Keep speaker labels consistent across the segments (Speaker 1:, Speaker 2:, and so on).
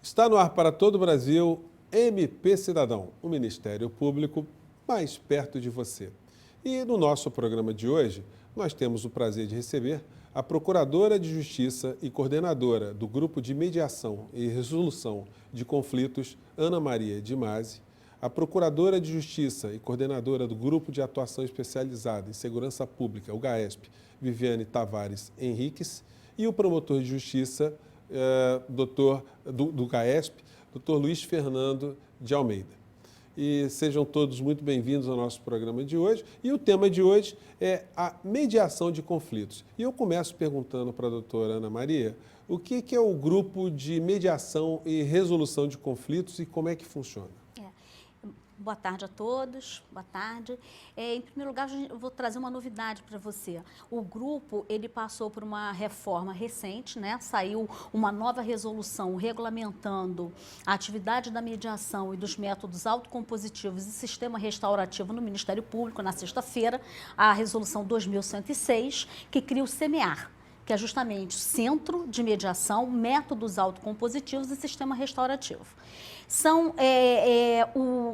Speaker 1: Está no ar para todo o Brasil, MP Cidadão, o Ministério Público mais perto de você. E no nosso programa de hoje, nós temos o prazer de receber a Procuradora de Justiça e coordenadora do Grupo de Mediação e Resolução de Conflitos, Ana Maria de Masi, a Procuradora de Justiça e coordenadora do Grupo de Atuação Especializada em Segurança Pública, o GAESP, Viviane Tavares Henriques, e o promotor de Justiça do GAESP, Dr. Luiz Fernando de Almeida. E sejam todos muito bem-vindos ao nosso programa de hoje. E o tema de hoje é a mediação de conflitos. E eu começo perguntando para a doutora Ana Maria o que é o grupo de mediação e resolução de conflitos e como é que funciona.
Speaker 2: Boa tarde a todos, boa tarde. Em primeiro lugar, eu vou trazer uma novidade para você. O grupo, ele passou por uma reforma recente, né? Saiu uma nova resolução regulamentando a atividade da mediação e dos métodos autocompositivos e sistema restaurativo no Ministério Público, na sexta-feira, a resolução 2106, que cria o CEMEAR, que é justamente o Centro de Mediação, Métodos Autocompositivos e Sistema Restaurativo.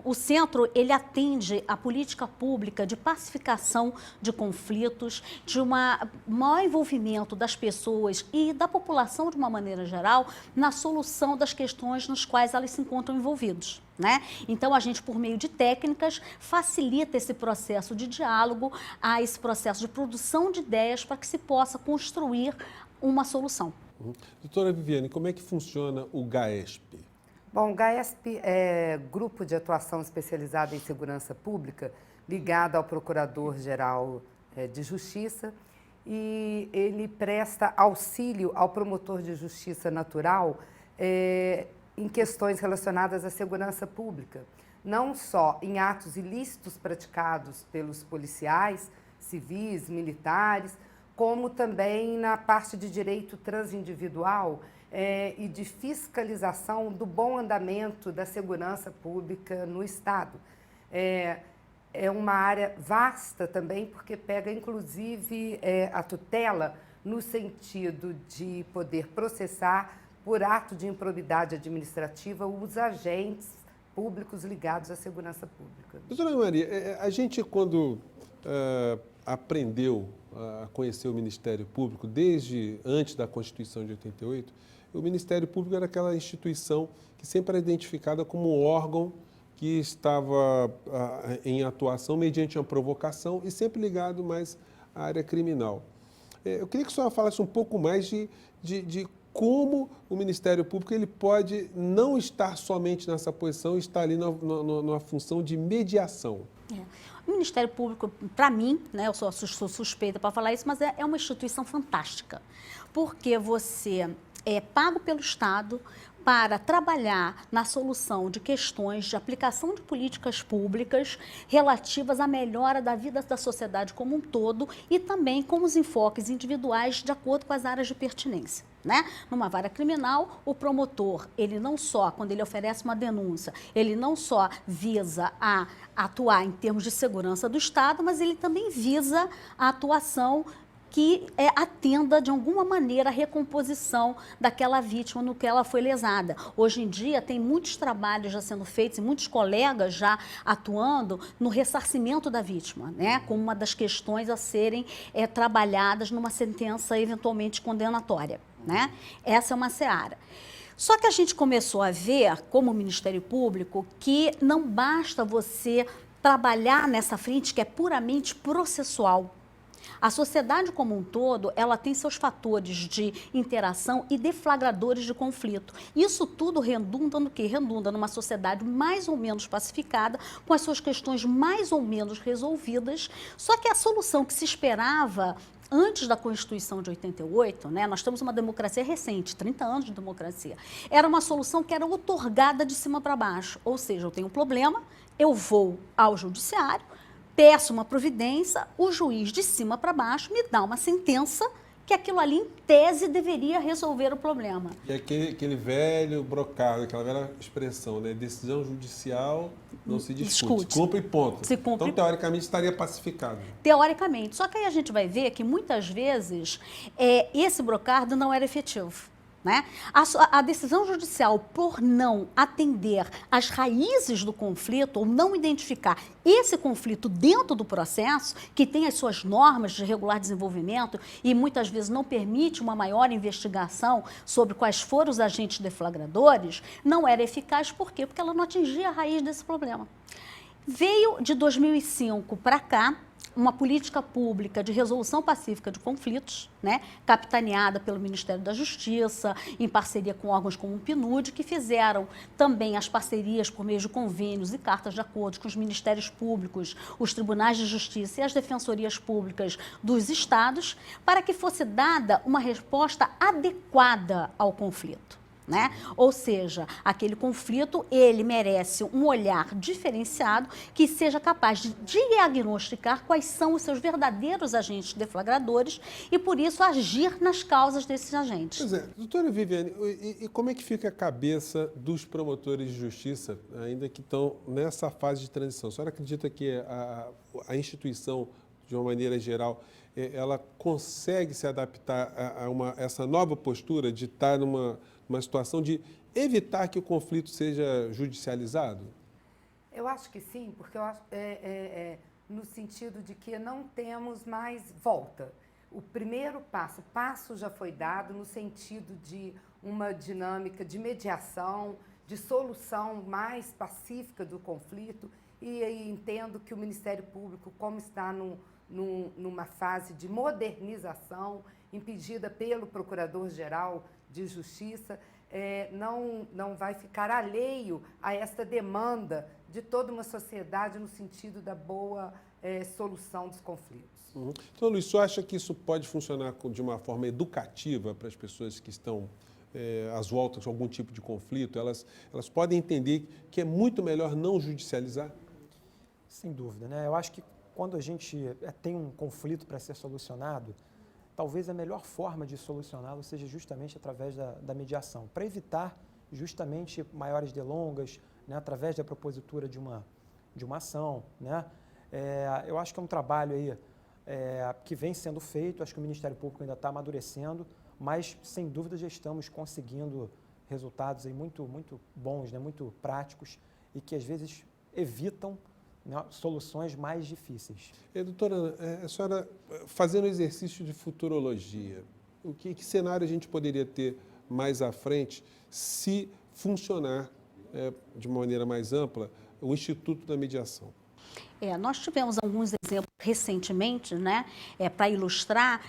Speaker 2: O centro, ele atende a política pública de pacificação de conflitos, de um maior envolvimento das pessoas e da população de uma maneira geral na solução das questões nas quais elas se encontram envolvidos, né? Então, a gente, por meio de técnicas, facilita esse processo de diálogo, esse processo de produção de ideias para que se possa construir uma solução.
Speaker 1: Doutora Viviane, como é que funciona o GAESP?
Speaker 3: Bom, o GAESP é Grupo de Atuação Especializada em Segurança Pública, ligado ao Procurador-Geral de Justiça, e ele presta auxílio ao promotor de justiça natural em questões relacionadas à segurança pública, não só em atos ilícitos praticados pelos policiais, civis, militares, como também na parte de direito transindividual e de fiscalização do bom andamento da segurança pública no Estado. É uma área vasta também, porque pega, inclusive, a tutela no sentido de poder processar, por ato de improbidade administrativa, os agentes públicos ligados à segurança pública.
Speaker 1: Doutora Maria, a gente, quando aprendeu a conhecer o Ministério Público, desde antes da Constituição de 88, o Ministério Público era aquela instituição que sempre era identificada como um órgão que estava em atuação mediante uma provocação e sempre ligado mais à área criminal. Eu queria que a senhora falasse um pouco mais de como o Ministério Público ele pode não estar somente nessa posição, estar ali numa função de mediação.
Speaker 2: O Ministério Público, para mim, né, eu sou suspeita para falar isso, mas é uma instituição fantástica, porque você é pago pelo Estado para trabalhar na solução de questões de aplicação de políticas públicas relativas à melhora da vida da sociedade como um todo e também com os enfoques individuais de acordo com as áreas de pertinência, né? Numa vara criminal, o promotor, ele não só, quando ele oferece uma denúncia, ele não só visa a atuar em termos de segurança do Estado, mas ele também visa a atuação que atenda, de alguma maneira, a recomposição daquela vítima no que ela foi lesada. Hoje em dia, tem muitos trabalhos já sendo feitos e muitos colegas já atuando no ressarcimento da vítima, né, como uma das questões a serem trabalhadas numa sentença eventualmente condenatória, né? Essa é uma seara. Só que a gente começou a ver, como Ministério Público, que não basta você trabalhar nessa frente que é puramente processual. A sociedade como um todo, ela tem seus fatores de interação e deflagradores de conflito. Isso tudo redunda no quê? Redunda numa sociedade mais ou menos pacificada, com as suas questões mais ou menos resolvidas. Só que a solução que se esperava antes da Constituição de 88, né, nós temos uma democracia recente, 30 anos de democracia, era uma solução que era otorgada de cima para baixo. Ou seja, eu tenho um problema, eu vou ao judiciário, peço uma providência, o juiz de cima para baixo me dá uma sentença que aquilo ali, em tese, deveria resolver o problema.
Speaker 1: E aquele velho brocado, aquela velha expressão, né? Decisão judicial não se discute. Cumpre e ponto.
Speaker 2: Se cumpre...
Speaker 1: Então, teoricamente, estaria pacificado.
Speaker 2: Teoricamente. Só que aí a gente vai ver que, muitas vezes, esse brocardo não era efetivo. Né? A decisão judicial, por não atender às raízes do conflito, ou não identificar esse conflito dentro do processo, que tem as suas normas de regular desenvolvimento e muitas vezes não permite uma maior investigação sobre quais foram os agentes deflagradores, não era eficaz. Por quê? Porque ela não atingia a raiz desse problema. Veio de 2005 para cá uma política pública de resolução pacífica de conflitos, né, capitaneada pelo Ministério da Justiça, em parceria com órgãos como o PNUD, que fizeram também as parcerias por meio de convênios e cartas de acordo com os ministérios públicos, os tribunais de justiça e as defensorias públicas dos estados, para que fosse dada uma resposta adequada ao conflito. Né? Ou seja, aquele conflito, ele merece um olhar diferenciado que seja capaz de diagnosticar quais são os seus verdadeiros agentes deflagradores e, por isso, agir nas causas desses agentes.
Speaker 1: Pois é, doutora Viviane, e como é que fica a cabeça dos promotores de justiça, ainda que estão nessa fase de transição? A senhora acredita que a instituição, de uma maneira geral, ela consegue se adaptar a essa nova postura de estar numa situação de evitar que o conflito seja judicializado?
Speaker 3: Eu acho que sim, porque eu acho, no sentido de que não temos mais volta. O primeiro passo já foi dado no sentido de uma dinâmica de mediação, de solução mais pacífica do conflito, e aí entendo que o Ministério Público, como está numa fase de modernização, impedida pelo Procurador-Geral de Justiça, não vai ficar alheio a esta demanda de toda uma sociedade no sentido da boa solução dos conflitos.
Speaker 1: Uhum. Então, Luiz, você acha que isso pode funcionar de uma forma educativa para as pessoas que estão às voltas com algum tipo de conflito? Elas podem entender que é muito melhor não judicializar?
Speaker 4: Sem dúvida, né? Eu acho que quando a gente tem um conflito para ser solucionado, talvez a melhor forma de solucioná-lo seja justamente através da mediação, para evitar justamente maiores delongas, né, através da propositura de uma ação. Né? Eu acho que é um trabalho aí, que vem sendo feito, acho que o Ministério Público ainda está amadurecendo, mas sem dúvida já estamos conseguindo resultados aí muito, muito bons, né, muito práticos e que às vezes evitam, né, soluções mais difíceis.
Speaker 1: Doutora Ana, a senhora, fazendo exercício de futurologia, que cenário a gente poderia ter mais à frente se funcionar de maneira mais ampla o Instituto da Mediação?
Speaker 2: Nós tivemos alguns exemplos recentemente, né, para ilustrar,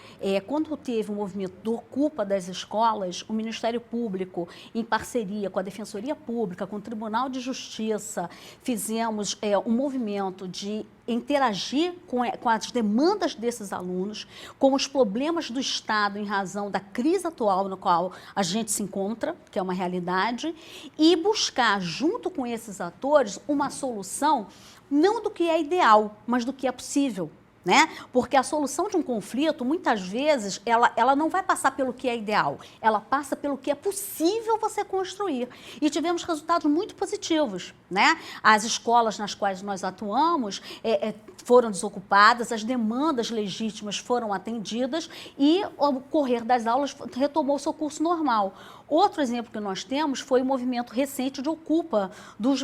Speaker 2: quando teve o movimento do Ocupa das escolas, o Ministério Público, em parceria com a Defensoria Pública, com o Tribunal de Justiça, fizemos um movimento de interagir com as demandas desses alunos, com os problemas do Estado em razão da crise atual no qual a gente se encontra, que é uma realidade, e buscar, junto com esses atores, uma solução não do que é ideal, mas do que é possível. Né? Porque a solução de um conflito, muitas vezes, ela não vai passar pelo que é ideal, ela passa pelo que é possível você construir. E tivemos resultados muito positivos. Né? As escolas nas quais nós atuamos foram desocupadas, as demandas legítimas foram atendidas e o correr das aulas retomou seu curso normal. Outro exemplo que nós temos foi o movimento recente de Ocupa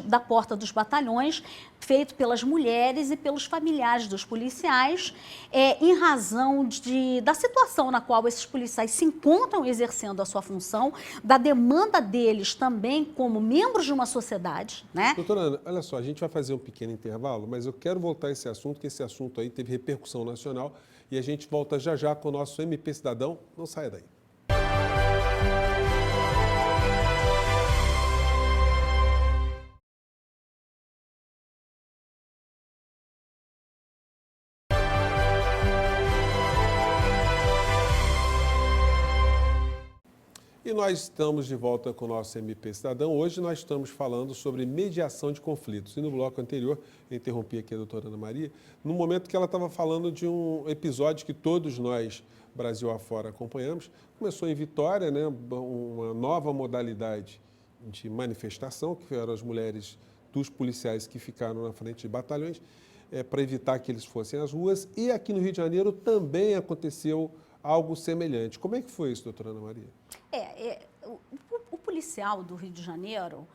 Speaker 2: da porta dos batalhões, feito pelas mulheres e pelos familiares dos policiais, em razão da situação na qual esses policiais se encontram exercendo a sua função, da demanda deles também como membros de uma sociedade. Né?
Speaker 1: Doutora Ana, olha só, a gente vai fazer um pequeno intervalo, mas eu quero voltar a esse assunto, que esse assunto aí teve repercussão nacional, e a gente volta já já com o nosso MP Cidadão. Não saia daí. E nós estamos de volta com o nosso MP Cidadão. Hoje nós estamos falando sobre mediação de conflitos. E no bloco anterior, eu interrompi aqui a doutora Ana Maria, no momento que ela estava falando de um episódio que todos nós, Brasil afora, acompanhamos. Começou em Vitória, né, uma nova modalidade de manifestação, que eram as mulheres dos policiais que ficaram na frente de batalhões, para evitar que eles fossem às ruas. E aqui no Rio de Janeiro também aconteceu algo semelhante. Como é que foi isso, doutora Ana Maria?
Speaker 2: o policial do Rio de Janeiro,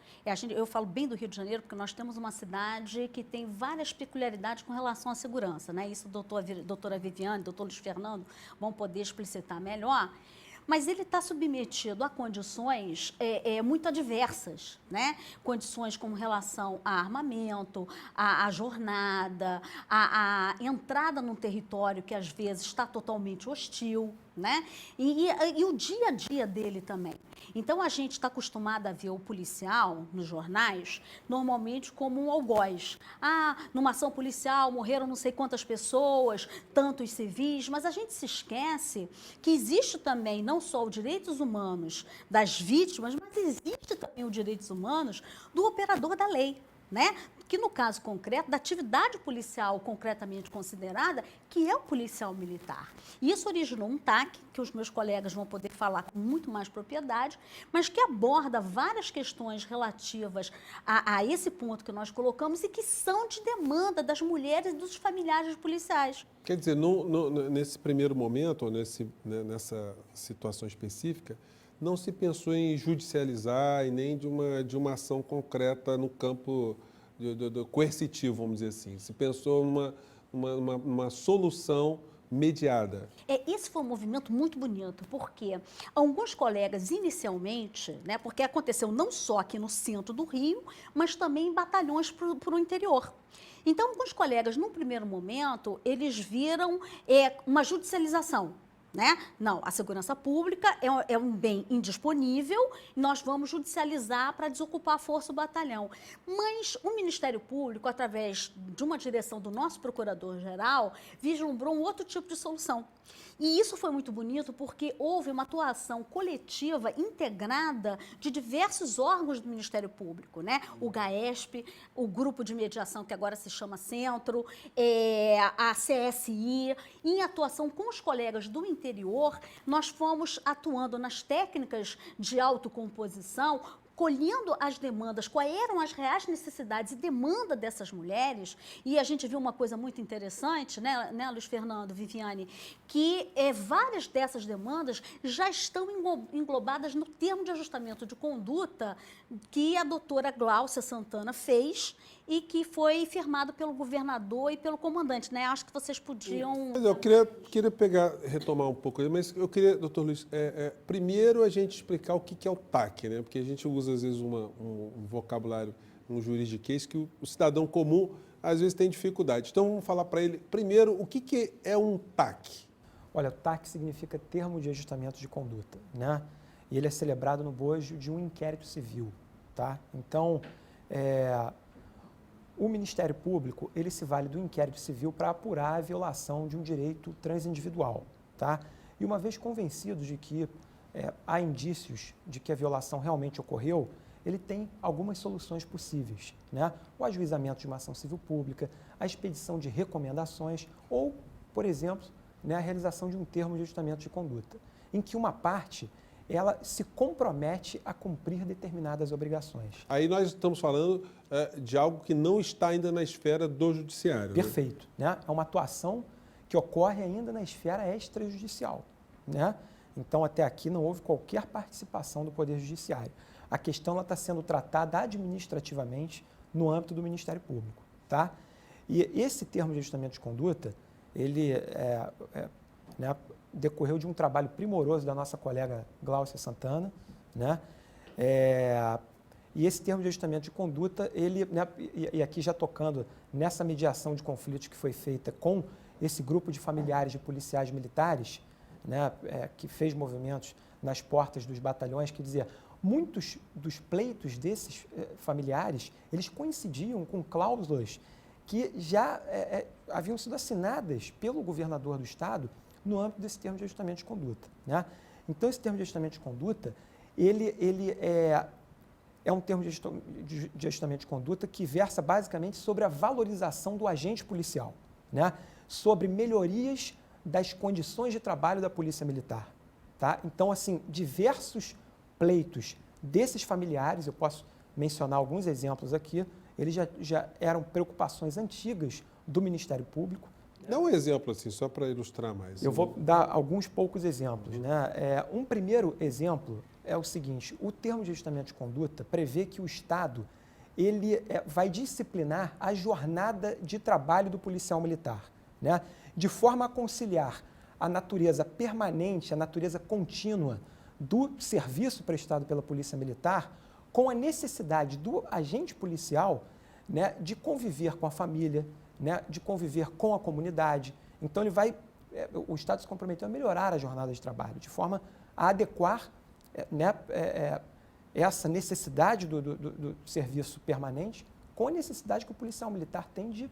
Speaker 2: eu falo bem do Rio de Janeiro porque nós temos uma cidade que tem várias peculiaridades com relação à segurança, né? Isso a doutora Viviane, doutor Luiz Fernando vão poder explicitar melhor. Mas ele está submetido a condições muito adversas, né? Condições como relação a armamento, a jornada, a entrada num território que às vezes está totalmente hostil, né? E o dia a dia dele também. Então, a gente está acostumado a ver o policial nos jornais, normalmente como um algoz. Numa ação policial morreram não sei quantas pessoas, tantos civis, mas a gente se esquece que existe também não só os direitos humanos das vítimas, mas existe também os direitos humanos do operador da lei, né? Que no caso concreto, da atividade policial concretamente considerada, que é o policial militar. E isso originou um TAC, que os meus colegas vão poder falar com muito mais propriedade, mas que aborda várias questões relativas a esse ponto que nós colocamos e que são de demanda das mulheres e dos familiares policiais.
Speaker 1: Quer dizer, nesse primeiro momento, ou nessa situação específica, não se pensou em judicializar e nem de uma ação concreta no campo do coercitivo, vamos dizer assim. Se pensou numa solução mediada.
Speaker 2: Esse foi um movimento muito bonito, porque alguns colegas inicialmente, né, porque aconteceu não só aqui no centro do Rio, mas também em batalhões para o interior. Então, alguns colegas, num primeiro momento, eles viram uma judicialização. Né? Não, a segurança pública é um bem indisponível, nós vamos judicializar para desocupar a força do batalhão. Mas o Ministério Público, através de uma direção do nosso procurador-geral, vislumbrou um outro tipo de solução. E isso foi muito bonito porque houve uma atuação coletiva, integrada, de diversos órgãos do Ministério Público, né? O GAESP, o Grupo de Mediação, que agora se chama Centro, a CSI, em atuação com os colegas do interior, nós fomos atuando nas técnicas de autocomposição, colhendo as demandas, quais eram as reais necessidades e demanda dessas mulheres, e a gente viu uma coisa muito interessante, né Luiz Fernando, Viviane, que várias dessas demandas já estão englobadas no termo de ajustamento de conduta que a doutora Gláucia Santana fez e que foi firmado pelo governador e pelo comandante, né? Acho que vocês podiam...
Speaker 1: Eu queria retomar um pouco, mas eu queria, doutor Luiz, primeiro a gente explicar o que é o TAC, né? Porque a gente usa, às vezes, um vocabulário, um juridiquês que o cidadão comum, às vezes, tem dificuldade. Então, vamos falar para ele, primeiro, o que é um TAC?
Speaker 4: Olha, o TAC significa Termo de Ajustamento de Conduta, né? E ele é celebrado no bojo de um inquérito civil, tá? Então, o Ministério Público, ele se vale do inquérito civil para apurar a violação de um direito transindividual, tá? E uma vez convencidos de que há indícios de que a violação realmente ocorreu, ele tem algumas soluções possíveis, né? O ajuizamento de uma ação civil pública, a expedição de recomendações ou, por exemplo, né, a realização de um termo de ajustamento de conduta, em que uma parte ela se compromete a cumprir determinadas obrigações.
Speaker 1: Aí nós estamos falando de algo que não está ainda na esfera do judiciário.
Speaker 4: Perfeito, né? É uma atuação que ocorre ainda na esfera extrajudicial, né? Então, até aqui não houve qualquer participação do Poder Judiciário. A questão está sendo tratada administrativamente no âmbito do Ministério Público, tá? E esse termo de ajustamento de conduta, ele né, decorreu de um trabalho primoroso da nossa colega Gláucia Santana, né? E esse termo de ajustamento de conduta, ele, né, e aqui já tocando nessa mediação de conflitos que foi feita com esse grupo de familiares de policiais militares, né, que fez movimentos nas portas dos batalhões, quer dizer, muitos dos pleitos desses familiares, eles coincidiam com cláusulas que já haviam sido assinadas pelo governador do estado no âmbito desse termo de ajustamento de conduta, né? Então, esse termo de ajustamento de conduta, ele é um termo de ajustamento de conduta que versa basicamente sobre a valorização do agente policial, né? Sobre melhorias das condições de trabalho da Polícia Militar, tá? Então, assim, diversos pleitos desses familiares, eu posso mencionar alguns exemplos aqui, eles já eram preocupações antigas do Ministério Público.
Speaker 1: Dá um exemplo, assim, só para ilustrar mais.
Speaker 4: Eu vou dar alguns poucos exemplos, né? Um primeiro exemplo é o seguinte, o termo de ajustamento de conduta prevê que o Estado ele vai disciplinar a jornada de trabalho do policial militar, né? De forma a conciliar a natureza permanente, a natureza contínua do serviço prestado pela Polícia Militar com a necessidade do agente policial, né, de conviver com a família, né, de conviver com a comunidade. Então, o Estado se comprometeu a melhorar a jornada de trabalho, de forma a adequar né, essa necessidade do serviço permanente com a necessidade que o policial militar tem de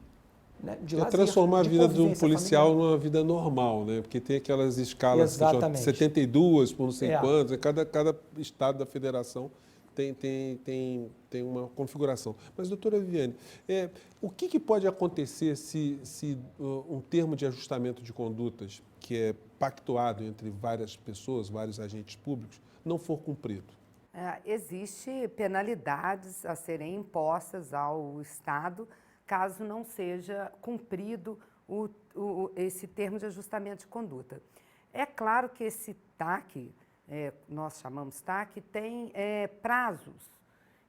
Speaker 4: lazer,
Speaker 1: transformar a vida de um policial
Speaker 4: familiar.
Speaker 1: numa vida normal, né? Porque tem aquelas escalas,
Speaker 4: Exatamente.
Speaker 1: 72 por não sei quantos, cada estado da federação tem uma configuração. Mas, doutora Viviane, o que pode acontecer se um termo de ajustamento de condutas, que é pactuado entre várias pessoas, vários agentes públicos, não for cumprido?
Speaker 3: Existe penalidades a serem impostas ao Estado caso não seja cumprido esse termo de ajustamento de conduta. É claro que esse TAC, nós chamamos TAC, tem prazos.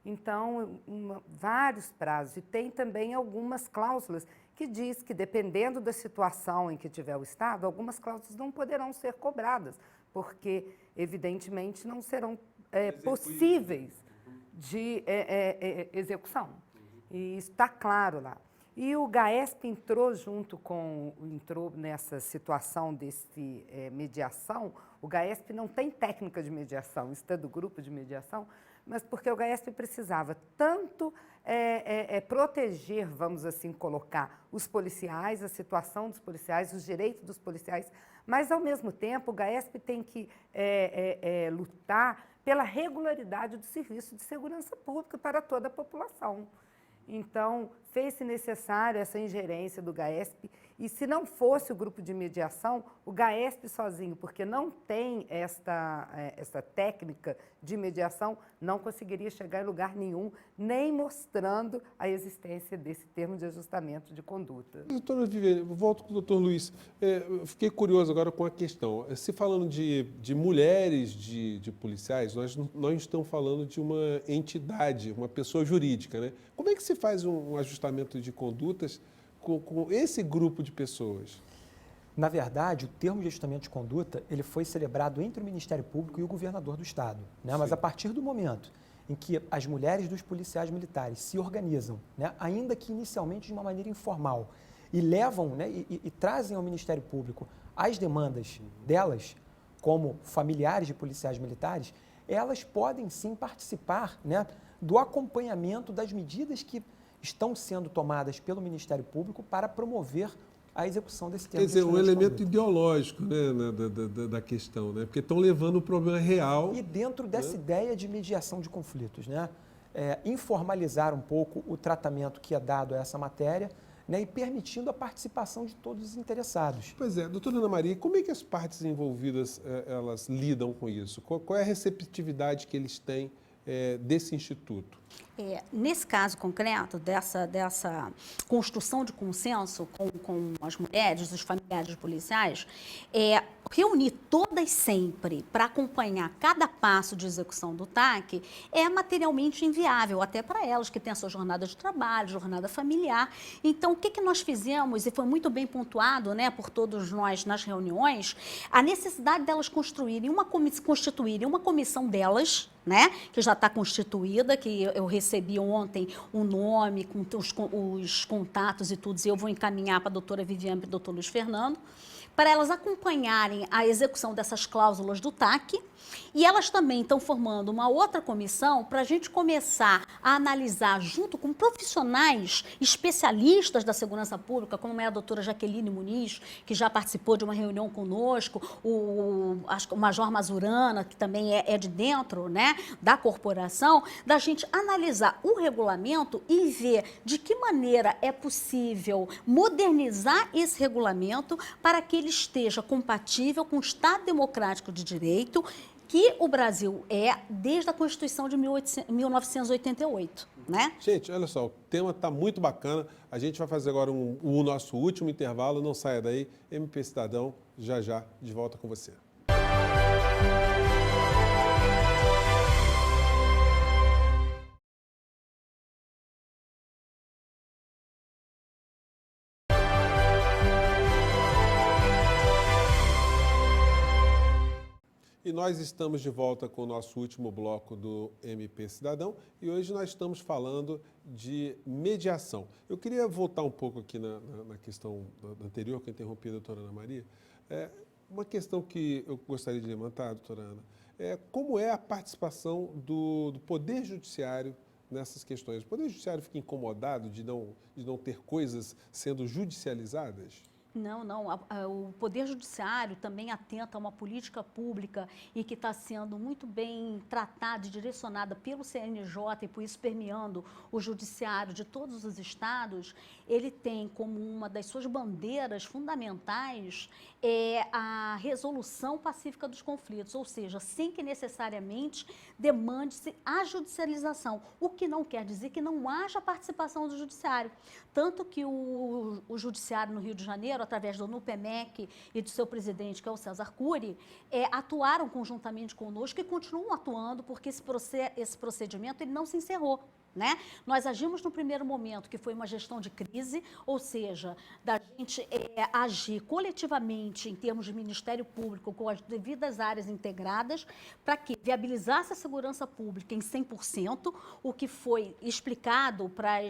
Speaker 3: Então, vários prazos. E tem também algumas cláusulas que diz que, dependendo da situação em que tiver o Estado, algumas cláusulas não poderão ser cobradas, porque, evidentemente, não serão possíveis de execução. E isso está claro lá. E o GAESP entrou nessa situação desse mediação. O GAESP não tem técnica de mediação, está do grupo de mediação, mas porque o GAESP precisava tanto proteger, vamos assim colocar, os policiais, a situação dos policiais, os direitos dos policiais, mas, ao mesmo tempo, o GAESP tem que lutar pela regularidade do serviço de segurança pública para toda a população. Então, fez-se necessário essa ingerência do GAESP, e se não fosse o grupo de mediação, o GAESP sozinho, porque não tem esta técnica de mediação, não conseguiria chegar em lugar nenhum, nem mostrando a existência desse termo de ajustamento de conduta.
Speaker 1: Doutora Viviane, volto com o doutor Luiz. Fiquei curioso agora com a questão. Se falando de mulheres de policiais, nós não estamos falando de uma entidade, uma pessoa jurídica, né? Como é que se faz um ajustamento de condutas com esse grupo de pessoas?
Speaker 4: Na verdade, o termo de ajustamento de conduta ele foi celebrado entre o Ministério Público e o governador do Estado, né? Mas a partir do momento em que as mulheres dos policiais militares se organizam, né, ainda que inicialmente de uma maneira informal, e levam, né, e trazem ao Ministério Público as demandas delas, como familiares de policiais militares, elas podem sim participar, né, do acompanhamento das medidas que estão sendo tomadas pelo Ministério Público para promover a execução desse termo.
Speaker 1: Quer dizer, um elemento ideológico, né, da questão, né? Porque estão levando o problema real.
Speaker 4: E dentro dessa ideia de mediação de conflitos, né? Informalizar um pouco o tratamento que é dado a essa matéria, né, e permitindo a participação de todos os interessados.
Speaker 1: Pois é, doutora Ana Maria, como é que as partes envolvidas elas lidam com isso? Qual é a receptividade que eles têm desse instituto?
Speaker 2: Nesse caso concreto, dessa construção de consenso com as mulheres, os familiares policiais, reunir todas sempre para acompanhar cada passo de execução do TAC é materialmente inviável, até para elas que têm a sua jornada de trabalho, jornada familiar. Então, o que nós fizemos, e foi muito bem pontuado, né, por todos nós nas reuniões, a necessidade delas constituírem uma comissão delas, né, que já está constituída, que eu recebi ontem um nome com os contatos e tudo, e eu vou encaminhar para a doutora Viviane e para o doutor Luiz Fernando, para elas acompanharem a execução dessas cláusulas do TAC, e elas também estão formando uma outra comissão para a gente começar a analisar, junto com profissionais especialistas da segurança pública, como é a doutora Jaqueline Muniz, que já participou de uma reunião conosco, o Major Mazurana, que também é de dentro, né, da corporação, da gente analisar o regulamento e ver de que maneira é possível modernizar esse regulamento para que ele esteja compatível com o Estado Democrático de Direito, que o Brasil é desde a Constituição de 1988, né?
Speaker 1: Gente, olha só, o tema está muito bacana. A gente vai fazer agora o nosso último intervalo. Não saia daí. MP Cidadão, já de volta com você. E nós estamos de volta com o nosso último bloco do MP Cidadão e hoje nós estamos falando de mediação. Eu queria voltar um pouco aqui na questão anterior, que eu interrompi a doutora Ana Maria. Uma questão que eu gostaria de levantar, doutora Ana, como é a participação do Poder Judiciário nessas questões? O Poder Judiciário fica incomodado de não ter coisas sendo judicializadas?
Speaker 2: Não, não. O Poder Judiciário também atenta a uma política pública e que está sendo muito bem tratada e direcionada pelo CNJ e por isso permeando o judiciário de todos os estados. Ele tem como uma das suas bandeiras fundamentais a resolução pacífica dos conflitos, ou seja, sem que necessariamente demande-se a judicialização, o que não quer dizer que não haja participação do judiciário. Tanto que o judiciário no Rio de Janeiro, através do NUPEMEC e do seu presidente, que é o César Cury, atuaram conjuntamente conosco e continuam atuando, porque esse procedimento ele não se encerrou. Né? Nós agimos no primeiro momento, que foi uma gestão de crise, ou seja, da gente agir coletivamente em termos de Ministério Público, com as devidas áreas integradas, para que viabilizasse a segurança pública em 100%, o que foi explicado para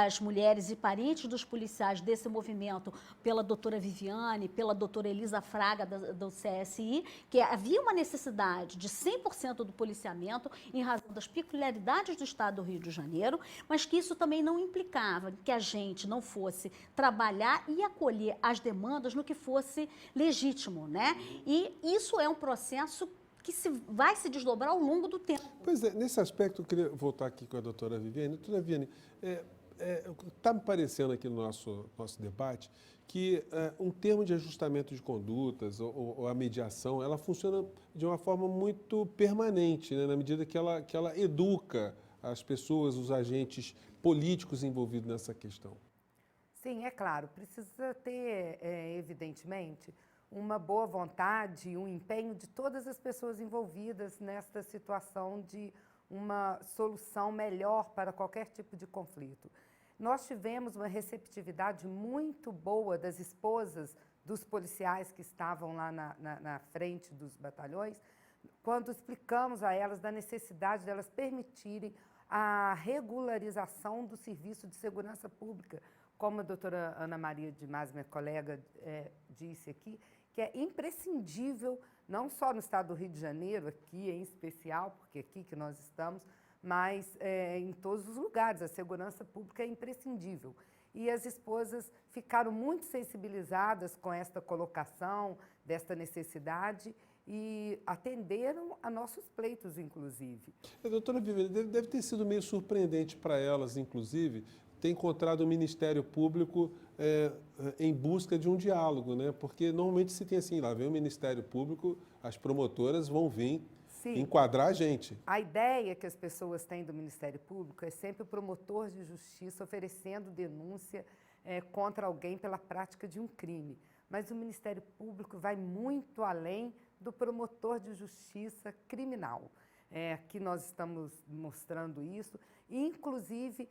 Speaker 2: as mulheres e parentes dos policiais desse movimento pela doutora Viviane, pela doutora Elisa Fraga, do CSI, que havia uma necessidade de 100% do policiamento em razão das peculiaridades do Estado do Rio de Janeiro, mas que isso também não implicava que a gente não fosse trabalhar e acolher as demandas no que fosse legítimo, né? E isso é um processo que vai se desdobrar ao longo do tempo.
Speaker 1: Pois é, nesse aspecto eu queria voltar aqui com a doutora Viviane. Doutora Viviane, está me parecendo aqui no nosso debate que um termo de ajustamento de condutas ou a mediação, ela funciona de uma forma muito permanente, né, na medida que ela educa as pessoas, os agentes políticos envolvidos nessa questão.
Speaker 3: Sim, é claro, precisa ter, evidentemente, uma boa vontade e um empenho de todas as pessoas envolvidas nesta situação de uma solução melhor para qualquer tipo de conflito. Nós tivemos uma receptividade muito boa das esposas dos policiais que estavam lá na frente dos batalhões, quando explicamos a elas da necessidade delas permitirem a regularização do serviço de segurança pública, como a doutora Ana Maria de Mas, minha colega, disse aqui, que é imprescindível, não só no estado do Rio de Janeiro, aqui em especial, porque é aqui que nós estamos, mas em todos os lugares, a segurança pública é imprescindível. E as esposas ficaram muito sensibilizadas com esta colocação, desta necessidade, e atenderam a nossos pleitos, inclusive.
Speaker 1: Doutora Viviane, deve ter sido meio surpreendente para elas, inclusive, ter encontrado o Ministério Público em busca de um diálogo, né? Porque normalmente se tem assim, lá vem o Ministério Público, as promotoras vão vir enquadrar a gente.
Speaker 3: A ideia que as pessoas têm do Ministério Público é sempre o promotor de justiça oferecendo denúncia contra alguém pela prática de um crime. Mas o Ministério Público vai muito além do promotor de justiça criminal. Aqui nós estamos mostrando isso, e inclusive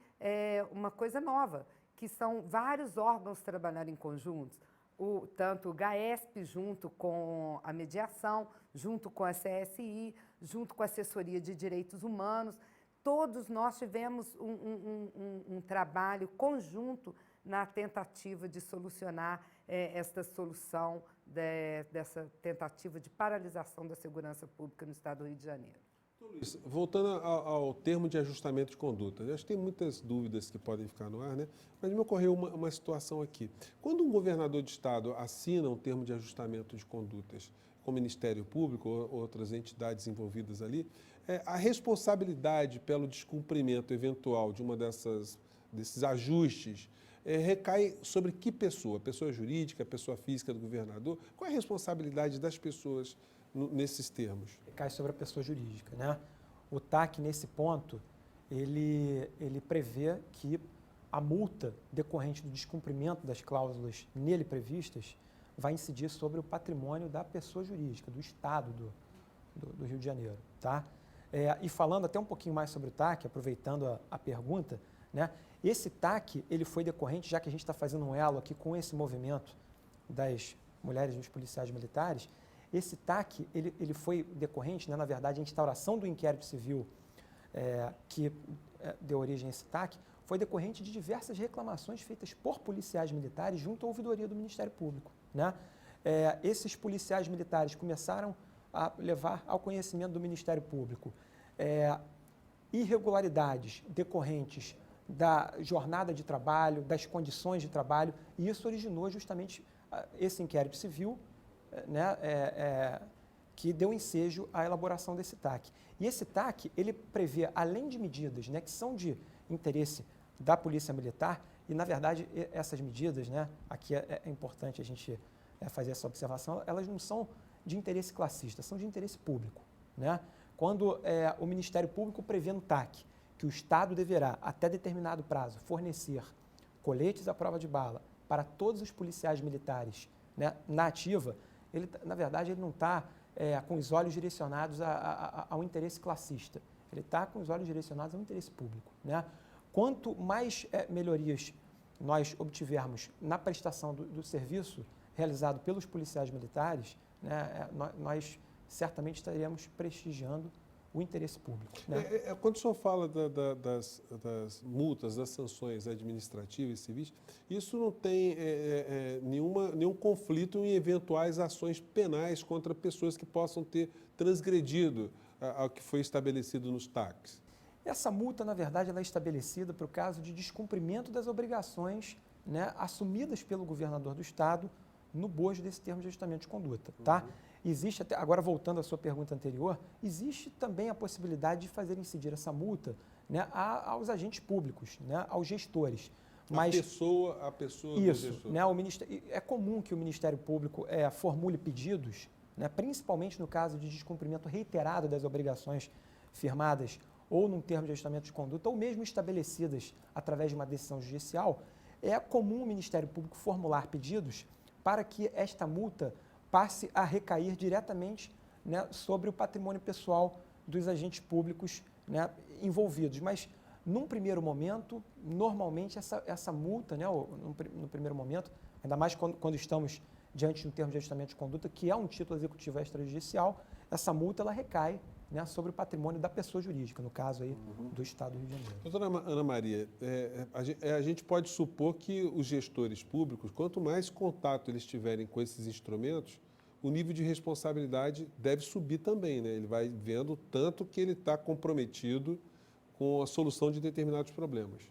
Speaker 3: uma coisa nova, que são vários órgãos trabalharem em conjuntos, tanto o GAESP junto com a mediação, junto com a CSI, junto com a assessoria de direitos humanos. Todos nós tivemos um trabalho conjunto na tentativa de solucionar esta solução dessa tentativa de paralisação da segurança pública no estado do Rio de Janeiro.
Speaker 1: Luiz, voltando ao termo de ajustamento de conduta, acho que tem muitas dúvidas que podem ficar no ar, né? Mas me ocorreu uma situação aqui. Quando um governador de estado assina um termo de ajustamento de condutas com o Ministério Público ou outras entidades envolvidas ali, a responsabilidade pelo descumprimento eventual de uma desses ajustes recai sobre que pessoa? Pessoa jurídica, pessoa física do governador? Qual é a responsabilidade das pessoas nesses termos?
Speaker 4: Cai sobre a pessoa jurídica, né? O TAC, nesse ponto, ele prevê que a multa decorrente do descumprimento das cláusulas nele previstas vai incidir sobre o patrimônio da pessoa jurídica, do Estado do Rio de Janeiro, tá? E falando até um pouquinho mais sobre o TAC, aproveitando a pergunta, né? Esse TAC, ele foi decorrente, já que a gente está fazendo um elo aqui com esse movimento das mulheres dos policiais militares, Esse TAC, ele foi decorrente, né, na verdade, a instauração do inquérito civil que deu origem a esse TAC, foi decorrente de diversas reclamações feitas por policiais militares junto à ouvidoria do Ministério Público, né? Esses policiais militares começaram a levar ao conhecimento do Ministério Público irregularidades decorrentes da jornada de trabalho, das condições de trabalho, e isso originou justamente esse inquérito civil, né, que deu ensejo à elaboração desse TAC. E esse TAC, ele prevê, além de medidas, né, que são de interesse da Polícia Militar, e, na verdade, essas medidas, né, aqui é importante a gente fazer essa observação, elas não são de interesse classista, são de interesse público, né? Quando o Ministério Público prevê no TAC que o Estado deverá, até determinado prazo, fornecer coletes à prova de bala para todos os policiais militares, né, na ativa, ele, na verdade, ele não está com os olhos direcionados ao interesse classista. Ele está com os olhos direcionados ao interesse público, né? Quanto mais melhorias nós obtivermos na prestação do serviço realizado pelos policiais militares, né, nós certamente estaremos prestigiando o interesse público, né?
Speaker 1: Quando o senhor fala das multas, das sanções administrativas e civis, isso não tem nenhum conflito em eventuais ações penais contra pessoas que possam ter transgredido ao que foi estabelecido nos TACs?
Speaker 4: Essa multa, na verdade, ela é estabelecida para o caso de descumprimento das obrigações, né, assumidas pelo governador do Estado no bojo desse termo de ajustamento de conduta, tá? Existe, agora voltando à sua pergunta anterior, existe também a possibilidade de fazer incidir essa multa, né, aos agentes públicos, né, aos gestores. Mas,
Speaker 1: a pessoa
Speaker 4: isso,
Speaker 1: do gestor.
Speaker 4: Né, é comum que o Ministério Público formule pedidos, né, principalmente no caso de descumprimento reiterado das obrigações firmadas ou num termo de ajustamento de conduta, ou mesmo estabelecidas através de uma decisão judicial. É comum o Ministério Público formular pedidos para que esta multa passe a recair diretamente, né, sobre o patrimônio pessoal dos agentes públicos, né, envolvidos. Mas, num primeiro momento, normalmente essa multa, né, no primeiro momento, ainda mais quando estamos diante de um termo de ajustamento de conduta, que é um título executivo extrajudicial, essa multa ela recai, né, sobre o patrimônio da pessoa jurídica, no caso aí do Estado do Rio de Janeiro.
Speaker 1: Doutora Ana Maria, a gente pode supor que os gestores públicos, quanto mais contato eles tiverem com esses instrumentos, o nível de responsabilidade deve subir também, né? Ele vai vendo tanto que ele está comprometido com a solução de determinados problemas.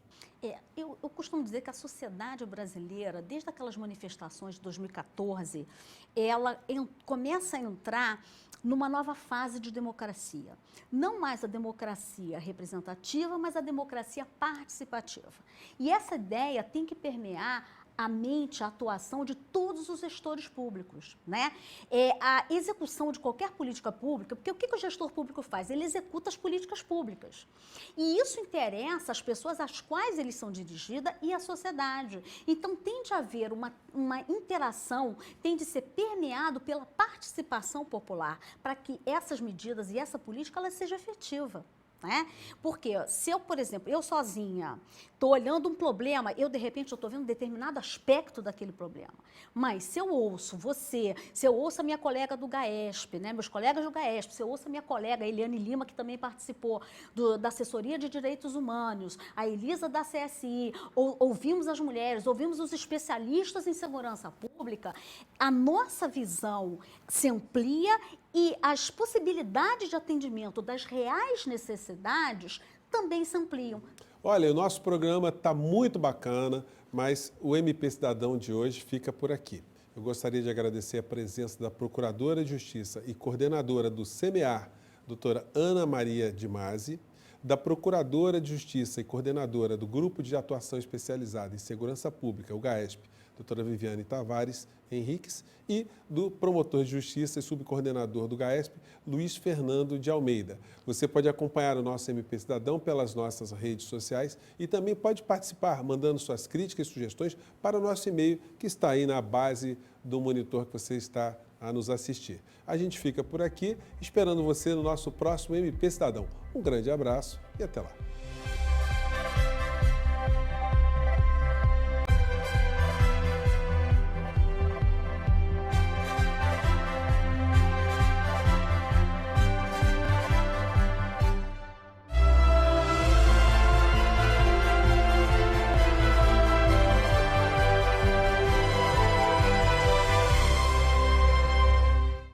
Speaker 2: Eu costumo dizer que a sociedade brasileira, desde aquelas manifestações de 2014, ela começa a entrar numa nova fase de democracia. Não mais a democracia representativa, mas a democracia participativa. E essa ideia tem que permear a mente, a atuação de todos os gestores públicos, né? A execução de qualquer política pública, porque o que o gestor público faz? Ele executa as políticas públicas. E isso interessa as pessoas às quais eles são dirigidas e a sociedade. Então, tem de haver uma interação, tem de ser permeado pela participação popular, para que essas medidas e essa política ela seja efetiva. Né? Porque se eu, por exemplo, eu sozinha estou olhando um problema, de repente estou vendo um determinado aspecto daquele problema. Mas se eu ouço você, se eu ouço a minha colega do GAESP, né, meus colegas do GAESP, se eu ouço a minha colega, a Eliane Lima, que também participou da Assessoria de Direitos Humanos, a Elisa da CSI, ouvimos as mulheres, ouvimos os especialistas em segurança pública, a nossa visão se amplia e as possibilidades de atendimento das reais necessidades também se ampliam.
Speaker 1: Olha, o nosso programa está muito bacana, mas o MP Cidadão de hoje fica por aqui. Eu gostaria de agradecer a presença da Procuradora de Justiça e coordenadora do CEMEAR, doutora Ana Maria de Masi, da Procuradora de Justiça e coordenadora do Grupo de Atuação Especializada em Segurança Pública, o GAESP, doutora Viviane Tavares Henriques, e do promotor de Justiça e subcoordenador do GAESP, Luiz Fernando de Almeida. Você pode acompanhar o nosso MP Cidadão pelas nossas redes sociais e também pode participar mandando suas críticas e sugestões para o nosso e-mail que está aí na base do monitor que você está a nos assistir. A gente fica por aqui esperando você no nosso próximo MP Cidadão. Um grande abraço e até lá.